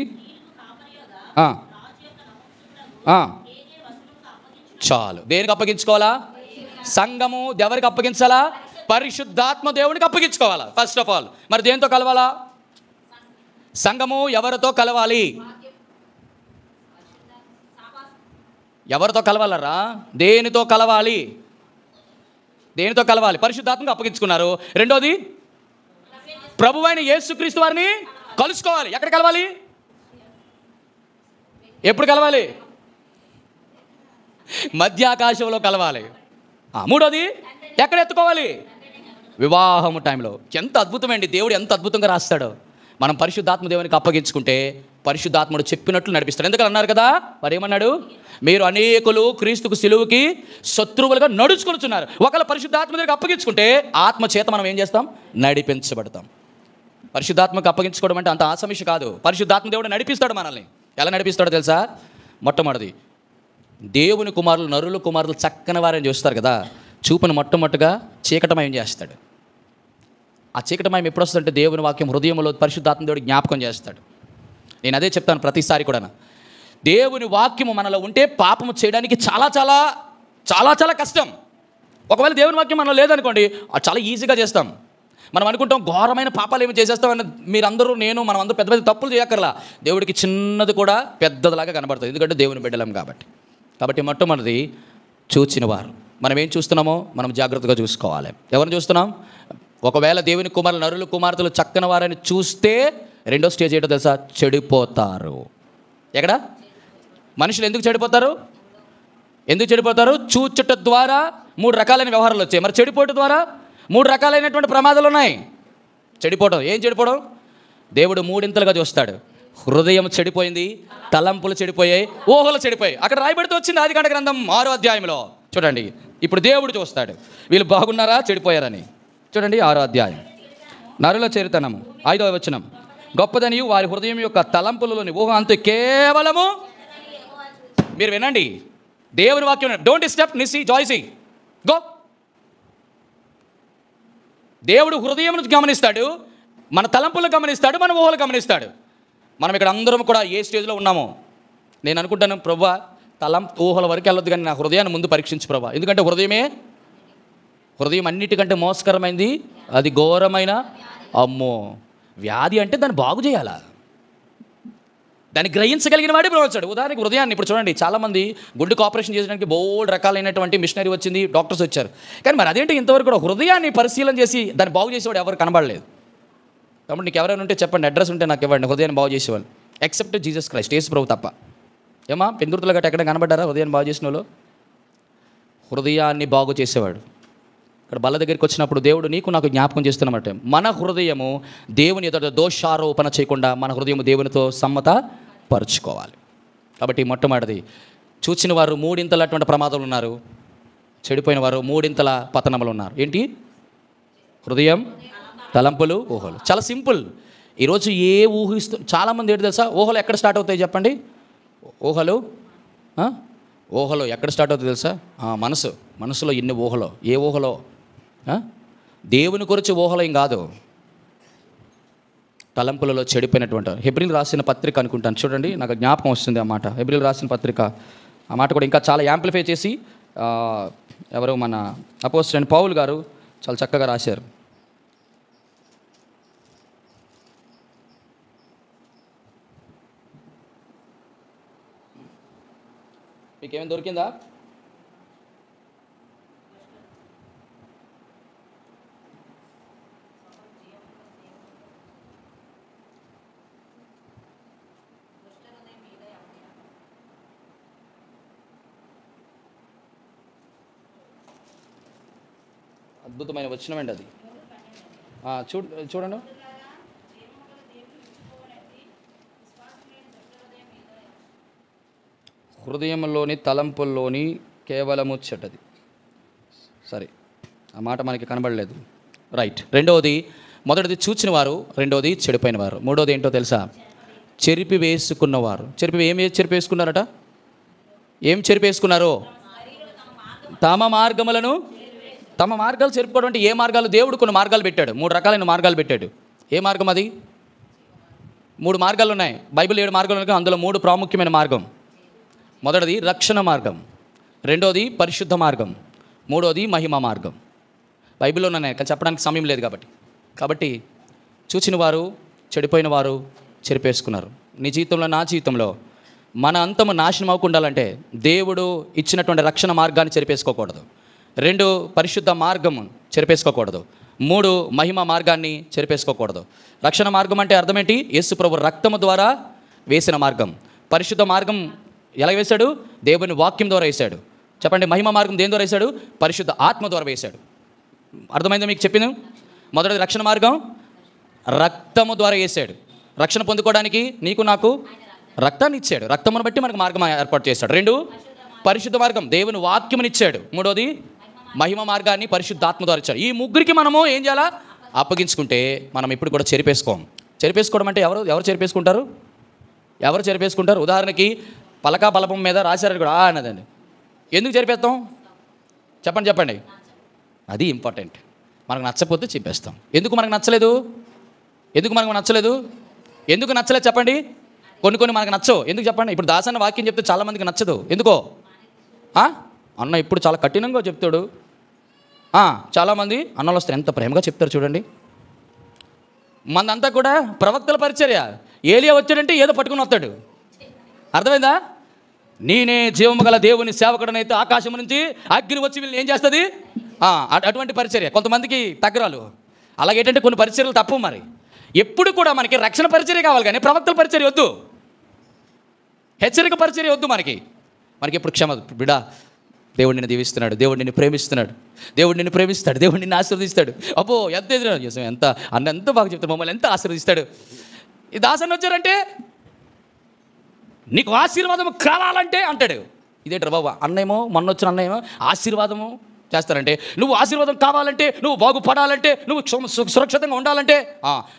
Speaker 1: చాలు. దేనికి అప్పగించుకోవాలా? సంఘము ఎవరికి అప్పగించాలా? పరిశుద్ధాత్మ దేవునికి అప్పగించుకోవాలా ఫస్ట్ ఆఫ్ ఆల్. మరి దేనితో కలవాలా? సంఘము ఎవరితో కలవాలి? ఎవరితో కలవాలరా? దేనితో కలవాలి? పరిశుద్ధాత్మకు అప్పగించుకున్నారు. 2వది, ప్రభువైన యేసుక్రీస్తు వారిని కలుసుకోవాలి. ఎక్కడ కలవాలి? ఎప్పుడు కలవాలి? మధ్యాకాశంలో కలవాలి. 3వది, ఎక్కడ ఎత్తుకోవాలి? వివాహము టైంలో. ఎంత అద్భుతమండి! దేవుడు ఎంత అద్భుతంగా రాస్తాడో. మనం పరిశుద్ధాత్మ దేవునికి అప్పగించుకుంటే పరిశుద్ధాత్ముడు చెప్పినట్లు నడిపిస్తాడు. ఎందుకని అన్నారు కదా, వారు ఏమన్నాడు? మీరు అనేకులు క్రీస్తుకు సిలువుకి శత్రువులుగా నడుచుకొనుచున్నారు. ఒకవేళ పరిశుద్ధాత్మ దేవునికి అప్పగించుకుంటే ఆత్మ చేత మనం ఏం చేస్తాం? నడిపించబడతాం. పరిశుద్ధాత్మకు అప్పగించుకోవడం అంటే అంత ఆసమిషి కాదు. పరిశుద్ధాత్మ దేవుడు నడిపిస్తాడు మనల్ని. ఎలా నడిపిస్తాడో తెలుసా? మొట్టమొదటిది, దేవుని కుమారులు, నరుల కుమారులు చక్కని వారని చూస్తారు కదా, చూపును మొట్టమొదటిగా చీకటమయం చేస్తాడు. ఆ చీకటమయం ఎప్పుడు వస్తుందంటే దేవుని వాక్యం హృదయంలో పరిశుద్ధాత్మ దేవుడు జ్ఞాపకం చేస్తాడు. నేను అదే చెప్తాను ప్రతిసారి కూడా. దేవుని వాక్యము మనలో ఉంటే పాపము చేయడానికి చాలా చాలా చాలా చాలా కష్టం. ఒకవేళ దేవుని వాక్యం మనలో లేదనుకోండి, అది చాలా ఈజీగా చేస్తాం. మనం అనుకుంటాం ఘోరమైన పాపాలు ఏమి చేసేస్తామని. మీరందరూ మనం అందరూ పెద్ద పెద్ద తప్పులు చేయక్కర్లా. దేవుడికి చిన్నది కూడా పెద్దదిలాగా కనబడుతుంది, ఎందుకంటే దేవుని బిడ్డలం కాబట్టి మొట్టమొదటిది చూచిన వారు. మనం ఏం చూస్తున్నామో మనం జాగ్రత్తగా చూసుకోవాలి. ఎవరిని చూస్తున్నాం? ఒకవేళ దేవుని కుమారులు, నరులు, కుమార్తెలు చక్కని వారని చూస్తే రెండో స్టేజ్ ఏంటో తెలుసా? చెడిపోతారు. ఎక్కడ మనుషులు ఎందుకు చెడిపోతారు? చూచుట ద్వారా 3 రకాలైన వ్యవహారాలు వచ్చాయి. మరి చెడిపోవడం ద్వారా 3 రకాలైనటువంటి ప్రమాదాలు ఉన్నాయి. చెడిపోవడం ఏం చెడిపోవడం? దేవుడు 3 చూస్తాడు. హృదయం చెడిపోయింది, తలంపులు చెడిపోయాయి, ఊహలు చెడిపోయాయి. అక్కడ రాయబడితే వచ్చింది ఆదికాండ గ్రంథం 6వ అధ్యాయంలో. చూడండి, ఇప్పుడు దేవుడు చూస్తాడు వీళ్ళు బాగున్నారా చెడిపోయారని. చూడండి 6వ అధ్యాయం, నరుల చరితనము 5వ వచనం. గొప్పదని వారి హృదయం యొక్క తలంపులలోని ఊహ అంతే కేవలము. మీరు వినండి దేవుని వాక్యం. డోంట్ డిస్టర్బ్ నిసి జాయ్సీ గో. దేవుడు హృదయం గమనిస్తాడు, మన తలంపులు గమనిస్తాడు, మన ఊహలు గమనిస్తాడు. మనం ఇక్కడ అందరం కూడా ఏ స్టేజ్లో ఉన్నామో నేను అనుకుంటాను, ప్రభువా ఊహల వరకు వెళ్ళొద్దు కానీ నా హృదయాన్ని ముందు పరీక్షించు ప్రభా. ఎందుకంటే హృదయం అన్నిటికంటే మోసకరమైంది, అది ఘోరమైన అమ్మో వ్యాధి. అంటే దాన్ని బాగు చేయాలా, దాన్ని గ్రహించగలిగిన వాడే వచ్చాడు. ఉదాహరణకి హృదయాన్ని ఇప్పుడు చూడండి, చాలామంది గుండెకు ఆపరేషన్ చేయడానికి బోల్డ్ రకాలైనటువంటి మిషనరీ వచ్చింది, డాక్టర్స్ వచ్చారు. కానీ మరి అదేంటి ఇంతవరకు కూడా హృదయాన్ని పరిశీలన చేసి దాన్ని బాగు చేసేవాడు ఎవరు కనబడలేదు. కాబట్టి నీకు ఎవరైనా ఉంటే చెప్పండి, అడ్రస్ ఉంటే నాకు ఇవ్వండి, హృదయాన్ని బాగు చేసేవాళ్ళు. ఎక్సెప్ట్ జీసస్ క్రైస్ట్, యేసు ప్రభు తప్ప. ఏమా పెందుర్తులు గట్ట ఎక్కడ కనబడ్డారా హృదయాన్ని బాగు చేసిన వాళ్ళు? హృదయాన్ని బాగు చేసేవాడు. ఇక్కడ బల్ల దగ్గరికి వచ్చినప్పుడు దేవుడు నాకు జ్ఞాపకం చేస్తున్నమాట, మన హృదయము దేవుని ఎదుట దోషారోపణ చేయకుండా మన హృదయము దేవునితో సమ్మత పరుచుకోవాలి. కాబట్టి మొట్టమొదటిది చూచిన వారు 3 అటువంటి ప్రమాదాలు ఉన్నారు, చెడిపోయిన వారు 3 పతనములు ఉన్నారు. ఏంటి? హృదయం, తలంపులు, ఊహలు. చాలా సింపుల్. ఈరోజు చాలామంది ఏంటి తెలుసా, ఊహలు ఎక్కడ స్టార్ట్ అవుతాయి చెప్పండి? ఊహలో ఎక్కడ స్టార్ట్ అవుతుంది తెలుసా? మనసులో ఎన్ని ఊహలో. ఏ ఊహలో? దేవుని గురించి ఊహలో ఏం కాదు, తలంపులలో చెడిపోయినటువంటి. హెబ్రీలు రాసిన పత్రిక అనుకుంటాను, చూడండి నాకు జ్ఞాపకం వస్తుంది ఆ మాట. హెబ్రీలు రాసిన పత్రిక ఆ మాట కూడా ఇంకా చాలా యాంప్లిఫై చేసి ఎవరు మన అపోస్తలుడైన పౌలు గారు చాలా చక్కగా రాశారు. మీకేమైనా దొరికిందా? అద్భుతమైన వచనమండి అది. చూడండి, హృదయంలోని తలంపుల్లోని కేవలము చెడ్డది. సరే, ఆ మాట మనకి కనబడలేదు. రైట్. మొదటిది చూచిన వారు, రెండోది చెడిపోయిన వారు, మూడోది ఏంటో తెలుసా? చెరిపివేసుకున్నవారు. ఏం చెరిపేసుకున్నారట? ఏం చెరిపేసుకున్నారు? తమ మార్గాలు చెరుపుకోవడం. అంటే ఏ మార్గాలు? దేవుడు కొన్ని మార్గాలు పెట్టాడు, 3 రకాలైన మార్గాలు పెట్టాడు. ఏ మార్గం అది? 3 మార్గాలు ఉన్నాయి. బైబిల్ 7 మార్గాలు ఉన్నాయి, అందులో 3 ప్రాముఖ్యమైన మార్గం. మొదటిది రక్షణ మార్గం, రెండోది పరిశుద్ధ మార్గం, మూడోది మహిమ మార్గం. బైబిల్లో ఉన్నాయి కానీ చెప్పడానికి సమయం లేదు కాబట్టి చూచిన వారు, చెడిపోయిన వారు చెరిపేసుకున్నారు. నీ జీవితంలో, నా జీవితంలో మన అంతము నాశనం అవ్వకుండాలంటే దేవుడు ఇచ్చినటువంటి రక్షణ మార్గాన్ని చెరిపేసుకోకూడదు. 2 పరిశుద్ధ మార్గం చెరిపేసుకోకూడదు. 3 మహిమ మార్గాన్ని చెరిపేసుకోకూడదు. రక్షణ మార్గం అంటే అర్థం ఏంటి? యేసు ప్రభు రక్తము ద్వారా వేసిన మార్గం. పరిశుద్ధ మార్గం ఎలా వేశాడు? దేవుని వాక్యం ద్వారా వేశాడు. చెప్పండి, మహిమ మార్గం దేని ద్వారా వేశాడు? పరిశుద్ధ ఆత్మ ద్వారా వేశాడు. అర్థమైందా మీకు చెప్పిన? మొదటిది రక్షణ మార్గం రక్తము ద్వారా వేశాడు. రక్షణ పొందుకోవడానికి నీకు నాకు రక్తాన్ని ఇచ్చాడు, రక్తమును బట్టి మనకు మార్గం ఏర్పాటు చేశాడు. 2 పరిశుద్ధ మార్గం, దేవుని వాక్యముని ఇచ్చాడు. 3వది మహిమ మార్గాన్ని పరిశుద్ధాత్మ ద్వారా ఇచ్చాడు. ఈ ముగ్గురికి మనము ఏం చేయాలా? అప్పగించుకుంటే మనం ఇప్పుడు కూడా చెరిపేసుకోవడం అంటే ఎవరు చెరిపేసుకుంటారు? ఉదాహరణకి పలకా బలపం మీద రాశారు కూడా అన్నదండి. ఎందుకు చెరిపేస్తాం? చెప్పండి. అది ఇంపార్టెంట్. మనకు నచ్చపోతే చెప్పేస్తాం. ఎందుకు మనకు నచ్చలేదు? ఎందుకు నచ్చలేదు చెప్పండి? కొన్ని మనకు నచ్చవు. ఎందుకు చెప్పండి? ఇప్పుడు దాసన్న వాక్యం చెప్తే చాలామందికి నచ్చదు. ఎందుకో అన్న ఇప్పుడు చాలా కఠినంగా చెప్తాడు. చాలామంది అన్నలు వస్తారు, ఎంత ప్రేమగా చెప్తారు చూడండి. మందంతా కూడా ప్రవక్తల పరిచర్య. ఏలియా వచ్చాడంటే ఏదో పట్టుకుని వస్తాడు. అర్థమైందా? నేనే జీవము గల దేవుని సేవకుడనైతే ఆకాశం నుంచి అగ్ని వచ్చి వీళ్ళని ఏం చేస్తుంది? అటువంటి పరిచర్య కొంతమందికి తగ్గరాలు. అలాగేంటంటే కొన్ని పరిచర్యలు తప్పు. మరి ఎప్పుడు కూడా మనకి రక్షణ పరిచర్య కావాలి, కానీ ప్రవక్తల పరిచర్య వద్దు, హెచ్చరిక పరిచర్య వద్దు. మనకి ఎప్పుడు బిడా, దేవుడు నిన్ను దీవిస్తున్నాడు, దేవుడు నిన్ను ప్రేమిస్తున్నాడు, దేవుడు నిన్ను ప్రేమిస్తాడు, దేవుడు నిన్ను ఆశీర్వదిస్తాడు. అబ్బో ఎంత అన్న ఎంత బాగా చెప్తాడు, మమ్మల్ని ఎంత ఆశీర్వదిస్తాడు. ఈ దాసన్న వచ్చారంటే నీకు ఆశీర్వాదం కావాలంటే అంటాడు. ఇదేంటారు బాబు? అన్నేమో మొన్న వచ్చిన అన్నేమో ఆశీర్వాదము చేస్తారంటే, నువ్వు ఆశీర్వాదం కావాలంటే, నువ్వు బాగుపడాలంటే, నువ్వు సురక్షితంగా ఉండాలంటే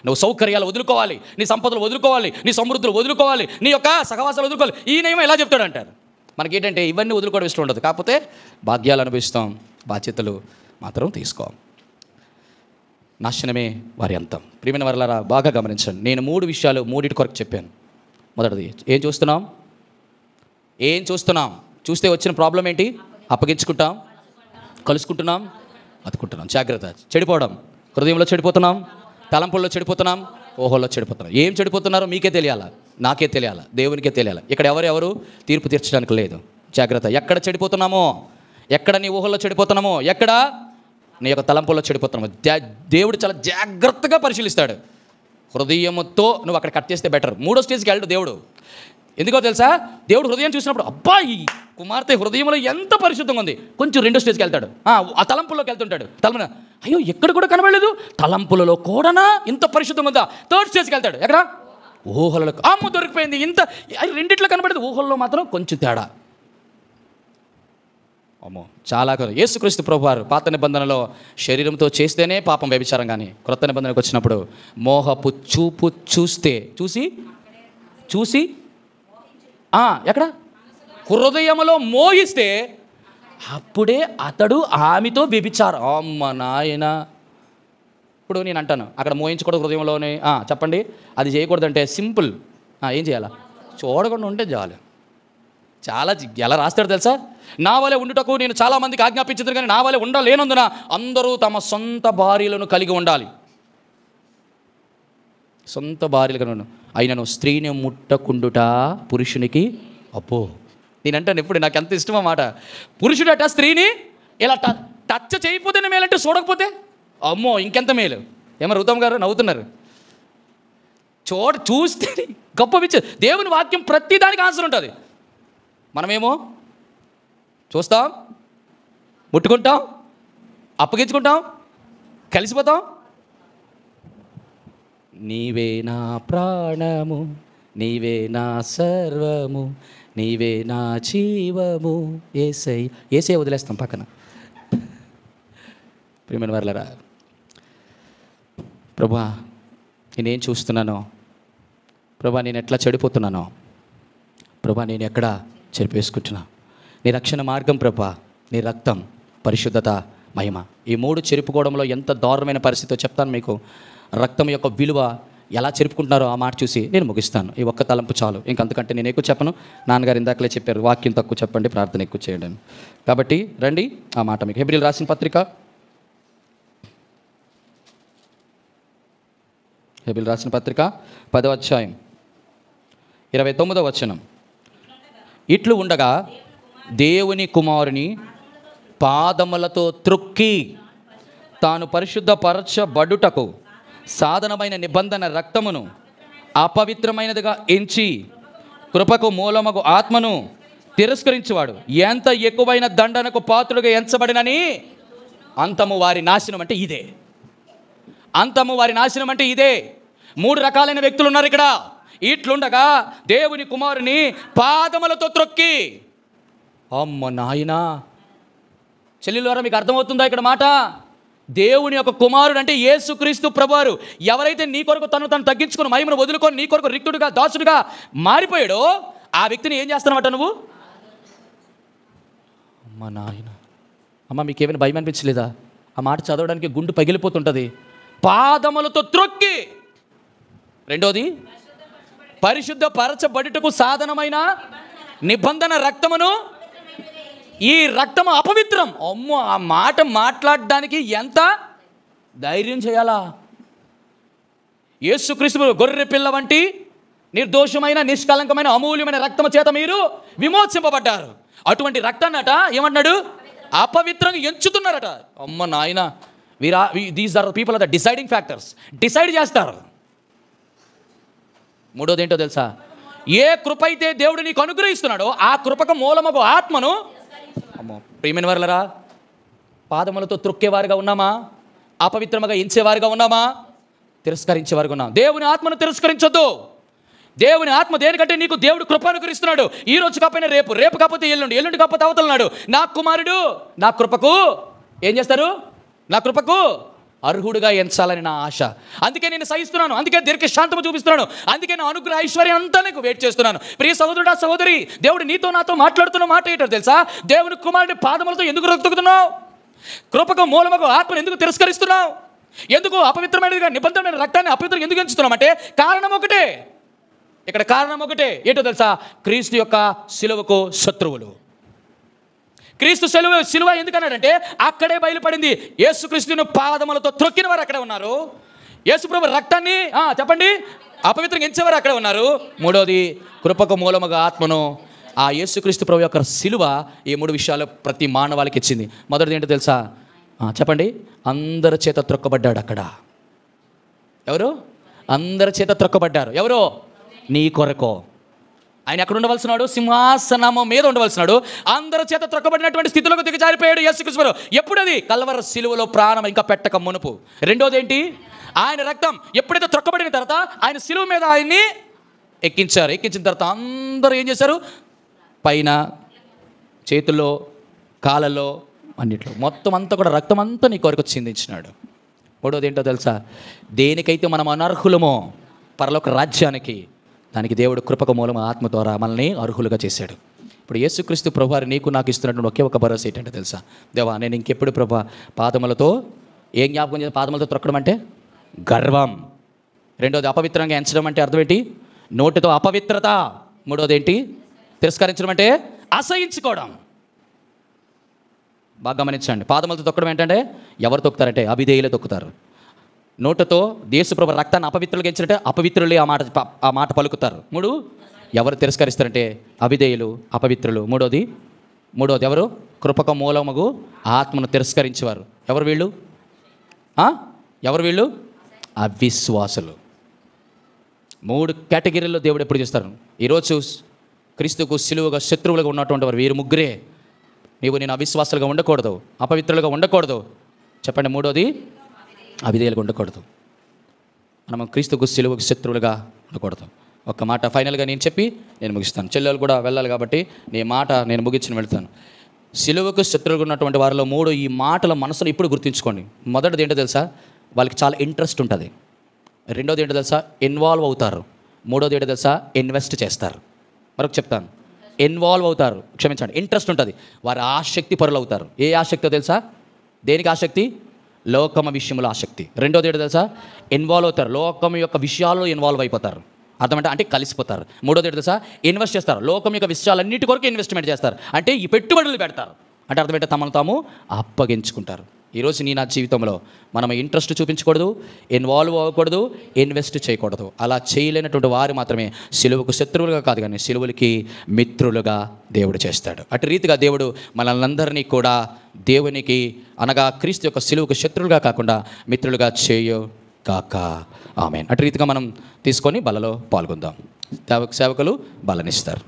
Speaker 1: నువ్వు సౌకర్యాలు వదులుకోవాలి, నీ సంపదలు వదులుకోవాలి, నీ సమృద్ధులు వదులుకోవాలి, నీ యొక్క సహవాసాలు వదులుకోవాలి. ఈయనేమో ఎలా చెప్తాడు అంటారు. మనకేంటంటే ఇవన్నీ వదులుకోవడం ఇష్టం ఉండదు, కాకపోతే భాగ్యాలు అనుభవిస్తాం, బాధ్యతలు మాత్రం తీసుకోం. నాశనమే వారి అంతం. ప్రియమైన వారలారా, బాగా గమనించండి. నేను 3 విషయాలు 3 కొరకు చెప్పాను. మొదటిది, ఏం చూస్తున్నాం? చూస్తే వచ్చిన ప్రాబ్లం ఏంటి? అప్పగించుకుంటాం, కలుసుకుంటున్నాం, అతుకుంటున్నాం. జాగ్రత్త. చెడిపోవడం, హృదయంలో చెడిపోతున్నాం, తలంపుల్లో చెడిపోతున్నాం, ఊహల్లో చెడిపోతున్నాం. ఏం చెడిపోతున్నారో మీకే తెలియాలా, నాకే తెలియాలా, దేవునికే తెలియాలా. ఇక్కడ ఎవరు తీర్పు తీర్చడానికి లేదు. జాగ్రత్త. ఎక్కడ చెడిపోతున్నామో, ఎక్కడ నీ ఊహల్లో చెడిపోతున్నామో, ఎక్కడ నీ యొక్క తలంపుల్లో చెడిపోతున్నామో దేవుడు చాలా జాగ్రత్తగా పరిశీలిస్తాడు. హృదయంతో నువ్వు అక్కడ కట్ చేస్తే బెటర్. 3వ స్టేజ్కి వెళ్ళడు దేవుడు. ఎందుకో తెలుసా? దేవుడు హృదయం చూసినప్పుడు అబ్బాయి కుమార్తె హృదయంలో ఎంత పరిశుద్ధంగా ఉంది, కొంచెం 2వ స్టేజ్కి వెళ్తాడు. ఆ తలంపుల్లోకి వెళ్తుంటాడు. అయ్యో ఎక్కడ కూడా కనబడలేదు, తలంపులలో కూడా ఇంత పరిశుద్ధంగా ఉందా? 3rd స్టేజ్కి వెళ్తాడు. ఎక్కడ? ఊహలలో. దొరికిపోయింది. ఇంత 2 కనబడేది, ఊహల్లో మాత్రం కొంచెం తేడా. అమ్మో, చాలా. యేసుక్రీస్తు ప్రభువారు పాత నిబంధనలో శరీరంతో చేస్తేనే పాపం, వ్యభిచారం. కానీ క్రొత్త నిబంధనకు వచ్చినప్పుడు మోహపు చూపు చూసి ఎక్కడ? హృదయంలో మోహిస్తే అప్పుడే అతడు ఆమెతో వ్యభిచారం. అమ్మ నాయన. ఇప్పుడు నేను అంటాను, అక్కడ మోహించకూడదు హృదయంలోనే. చెప్పండి, అది చేయకూడదంటే సింపుల్. ఏం చేయాలా? చూడకుండా ఉంటే చాలు. చాలా ఎలా రాస్తాడు తెలుసా? నా వలె ఉండుటకు నేను చాలామందికి ఆజ్ఞాపించదు, కానీ నా వలె ఉండలేనందున అందరూ తమ సొంత భార్యలను కలిగి ఉండాలి. సొంత భార్యలు అయినను స్త్రీని ముట్టకుండుట పురుషునికి అప్పో. నేనంటాను ఎప్పుడు, నాకు ఎంత ఇష్టమో మాట. పురుషుడట స్త్రీని ఇలా టచ్ చేయకపోతేనే మేలంటే, చూడకపోతే అమ్మో ఇంకెంత మేలు. ఏమో రుతమ్ గారు నవ్వుతున్నారు. చూస్తే గొప్ప విచ్చ. దేవుని వాక్యం ప్రతి దానికి ఆన్సర్ ఉంటుంది. మనమేమో చూస్తాం, ముట్టుకుంటాం, అప్పగించుకుంటాం, కలిసిపోతాం. నీవే నా ప్రాణము, నీవే నా సర్వము, నీవే నా జీవము, ఏసై వదిలేస్తాం పక్కన. ప్రియమైన వారలారా, ప్రభా నేనేం చూస్తున్నానో, ప్రభా నేను ఎట్లా చెడిపోతున్నానో, ప్రభా నేను ఎక్కడ చెరిపేసుకుంటున్నా. నీ రక్షణ మార్గం ప్రభా, నీ రక్తం, పరిశుద్ధత, మహిమ. ఈ 3 చెరుపుకోవడంలో ఎంత దారుణమైన పరిస్థితితో చెప్తాను మీకు. రక్తం యొక్క విలువ ఎలా చెరుపుకుంటున్నారో ఆ మాట చూసి నేను ముగిస్తాను. ఈ ఒక్క తలంపు చాలు, ఇంకంతకంటే నేను ఎక్కువ చెప్పను. నాన్నగారు ఇందాకలే చెప్పారు, వాక్యం తక్కువ చెప్పండి, ప్రార్థన ఎక్కువ చేయండి. కాబట్టి రండి ఆ మాట మీకు. హెబ్రీయులకు రాసిన పత్రిక, హెబ్రీయులకు రాసిన పత్రిక 10వ అధ్యాయం 29వ వచనం. ఇట్లు ఉండగా దేవుని కుమారుని పాదములతో త్రొక్కి తాను పరిశుద్ధపరచబడుటకు సాధనమైన నిబంధన రక్తమును అపవిత్రమైనదిగా ఎంచి కృపకు మూలమగు ఆత్మను తిరస్కరించువాడు ఎంత ఎక్కువైన దండనకు పాత్రుడుగా ఎంచబడినని అంతము వారి నాశనం అంటే ఇదే. అంతము వారి నాశనం అంటే ఇదే. 3 రకాలైన వ్యక్తులు ఉన్నారు ఇక్కడ. ఇట్లుండగా దేవుని కుమారుని పాదములతో త్రొక్కి. అమ్మ నాయనా, చెల్లెలారా మీకు అర్థమవుతుందా ఇక్కడ మాట? దేవుని యొక్క కుమారుడు అంటే యేసుక్రీస్తు ప్రభువారు. ఎవరైతే నీ కొరకు తను తగ్గించుకుని మహిమను వదులుకొని నీ కొరకు రిక్తుడుగా, దాసుడుగా మారిపోయాడో ఆ వ్యక్తిని ఏం చేస్తున్నావట నువ్వు? అమ్మ నాయన, అమ్మ మీకేమైనా భయం అనిపించలేదా? ఆ మాట చదవడానికి గుండు పగిలిపోతుంటుంది. పాదములతో త్రొక్కి. రెండోది పరిశుద్ధపరచబడుటకు సాధనమైన నిబంధన రక్తమును, ఈ రక్తము అపవిత్రం. అమ్మో, ఆ మాట మాట్లాడడానికి ఎంత ధైర్యం చేయాలా? యేసుక్రీస్తు గొర్రె పిల్ల వంటి నిర్దోషమైన నిష్కలంకమైన అమూల్యమైన రక్తము చేత మీరు విమోచింపబడ్డారు. అటువంటి రక్తాన్నట ఏమన్నాడు? అపవిత్రంగా ఎంచుతున్నారట. అమ్మ నాయన, these are people are the deciding factors. Decide చేస్తారు. మూడోది ఏంటో తెలుసా? ఏ కృప అయితే దేవుడు నీకు అనుగ్రహిస్తున్నాడో ఆ కృపకు మూలమగు ఆత్మను, అమ్మో ప్రియమైన వారలారా, పాదములతో త్రొక్కేవారుగా ఉన్నామా? అపవిత్రముగా ఎంచేవారుగా ఉన్నామా? తిరస్కరించేవారుగా ఉన్నాం. దేవుని ఆత్మను తిరస్కరించొద్దు. దేవుని ఆత్మ దేనికంటే నీకు దేవుడు కృప అనుగ్రహిస్తున్నాడు. ఈ రోజు కాకపోయినా రేపు, రేపు కాకపోతే ఎల్లుండి, ఎల్లుండి కాకపోతే అవతలనాడు. నా కుమారుడు నా కృపకు ఏం చేస్తారు? నా కృపకు అర్హుడుగా ఎంచాలని నా ఆశ. అందుకే నేను సహిస్తున్నాను, అందుకే దీర్ఘ శాంతము చూపిస్తున్నాను, అందుకే నా అనుగ్రహ ఐశ్వర్యం అంతా నీకు వెయిట్ చేస్తున్నాను. ప్రియ సహోదరుడా, సహోదరి, దేవుడు నీతో నాతో మాట్లాడుతున్న మాట ఏంటో తెలుసా? దేవుని కుమారుడి పాదములతో ఎందుకు రొక్కుతున్నావు? కృపకు మూలముకు ఆత్మను ఎందుకు తిరస్కరిస్తున్నావు? ఎందుకు అపవిత్రమైనదిగా నిబంధనమైన రక్తాన్ని అపవిత్రం ఎందుకు ఎంచుతున్నావు అంటే కారణం ఒకటే. ఇక్కడ కారణం ఒకటే. ఏంటో తెలుసా? క్రీస్తు యొక్క శిలువకు శత్రువులు. క్రీస్తు శిలువ ఎందుకన్నాడంటే అక్కడే బయలుపడింది. యేసుక్రీస్తును పాదములతో త్రొక్కిన వారు అక్కడే ఉన్నారు. యేసుప్రభు రక్తాన్ని చెప్పండి అపవిత్రంగా ఎంచేవారు అక్కడే ఉన్నారు. మూడోది, కృపకు మూలముగా ఆత్మను, ఆ యేసుక్రీస్తు ప్రభు యొక్క శిలువ ఈ మూడు విషయాలు ప్రతి మానవాళికి ఇచ్చింది. మొదటిది ఏంటో తెలుసా? చెప్పండి. అందరి చేత త్రొక్కబడ్డాడు అక్కడ. ఎవరు? అందరి చేత త్రొక్కబడ్డారు. ఎవరు? నీ కొరకు. ఆయన ఎక్కడ ఉండవలసినాడు? సింహాసనము మీద ఉండవలసినాడు. అందరి చేత త్రొక్కబడినటువంటి స్థితిలోకి దిగజారిపోయాడు యేసుక్రీస్తు. ఎప్పుడది? కల్వరి శిలువలో ప్రాణం ఇంకా పెట్టక మునుపు. రెండోది ఏంటి? ఆయన రక్తం ఎప్పుడైతే త్రొక్కబడిన తర్వాత ఆయన శిలువ మీద ఆయన్ని ఎక్కించారు. ఎక్కించిన తర్వాత అందరూ ఏం చేశారు? పైన, చేతుల్లో, కాళ్ళలో, అన్నిట్లో మొత్తం అంతా కూడా రక్తం అంతా నీ కొరకు చిందించినాడు. మూడోది ఏంటో తెలుసా? దేనికైతే మనం అనర్హులమో పరలోక రాజ్యానికి, దానికి దేవుడు కృపకు మూలము ఆత్మ ద్వారా మనల్ని అర్హులుగా చేశాడు. ఇప్పుడు యేసుక్రీస్తు ప్రభువారు నీకు నాకు ఇస్తున్నటువంటి ఒకే ఒక భరోసా ఏంటంటే తెలుసా? దేవా, నేను ఇంకెప్పుడు ప్రభా పాదములతో ఏం జ్ఞాపకం చేయాలి? పాదములతో త్రొక్కడం అంటే గర్వం. రెండోది అపవిత్రంగా ఎంచడం అంటే అర్థం ఏంటి? నోటితో అపవిత్రత. మూడోది ఏంటి? తిరస్కరించడం అంటే అసహించుకోవడం. బాగా గమనించండి. పాదములతో తొక్కడం ఏంటంటే ఎవరు తొక్కుతారంటే అవిధేయులే తొక్కుతారు. నోటుతో యేసుప్రభు రక్తాన్ని అపవిత్రులుగా ఎంచారంటే అపవిత్రులే ఆ మాట పలుకుతారు. మూడు, ఎవరు తిరస్కరిస్తారంటే అవిధేయులు, అపవిత్రులు. మూడోది ఎవరు? కృపక మూలముగు ఆత్మను తిరస్కరించేవారు. ఎవరు వీళ్ళు? ఎవరు వీళ్ళు? అవిశ్వాసులు. మూడు కేటగిరీల్లో దేవుడు ఎప్పుడు చేస్తారు? ఈరోజు క్రీస్తుకు సిలువగా శత్రువులుగా ఉన్నటువంటి వారు వీరు ముగ్గురే. నీవు నేను అవిశ్వాసాలుగా ఉండకూడదు, అపవిత్రులుగా ఉండకూడదు. చెప్పండి. మూడోది అవిధేయులుగా ఉండకూడదు. మనం క్రీస్తుకు సిలువకు శత్రువులుగా ఉండకూడదు. ఒక్క మాట ఫైనల్గా నేను చెప్పి నేను ముగిస్తాను. చెల్లెలు కూడా వెళ్ళాలి కాబట్టి నీ మాట నేను ముగించి వెళ్తాను. సిలువకు శత్రువులుగా ఉన్నటువంటి వారిలో మూడు ఈ మాటల మనసులో ఇప్పుడు గుర్తుంచుకోండి. మొదటిది ఏంటో తెలుసా? వాళ్ళకి చాలా ఇంట్రెస్ట్ ఉంటుంది. రెండోది ఏంటో తెలుసా? ఇన్వాల్వ్ అవుతారు. మూడోది ఏంటో తెలుసా? ఇన్వెస్ట్ చేస్తారు. మరొక చెప్తాను. ఇన్వాల్వ్ అవుతారు, క్షమించండి, ఇంట్రెస్ట్ ఉంటుంది. వారు ఆసక్తి పరులు అవుతారు. ఏ ఆసక్తితో తెలుసా? దేనికి ఆసక్తి? లోకమ విషయంలో ఆసక్తి. రెండోది ఏంటో తెలుసా? ఇన్వాల్వ్ అవుతారు, లోకం యొక్క విషయాల్లో ఇన్వాల్వ్ అయిపోతారు. అర్థమంటే కలిసిపోతారు. మూడోది ఏంటో తెలుసా? ఇన్వెస్ట్ చేస్తారు. లోకం యొక్క విషయాలన్నిటి కొరకు ఇన్వెస్ట్మెంట్ చేస్తారు. అంటే ఈ పెట్టుబడులు పెడతారు. అంటే అర్థమంటే తమను తాము అప్పగించుకుంటారు. ఈరోజు నా జీవితంలో మనం ఇంట్రెస్ట్ చూపించకూడదు, ఇన్వాల్వ్ అవ్వకూడదు, ఇన్వెస్ట్ చేయకూడదు. అలా చేయలేనటువంటి వారు మాత్రమే సిలువకు శత్రువులుగా కాదు కానీ సిలువలకి మిత్రులుగా దేవుడు చేస్తాడు. అటు రీతిగా దేవుడు మనల్నందరినీ కూడా దేవునికి అనగా క్రీస్తు యొక్క సిలువకు శత్రువులుగా కాకుండా మిత్రులుగా చేయు కాక. ఆమేన్. అటు రీతిగా మనం తీసుకొని బలలో పాల్గొందాం. సేవకులు బలనిస్తారు.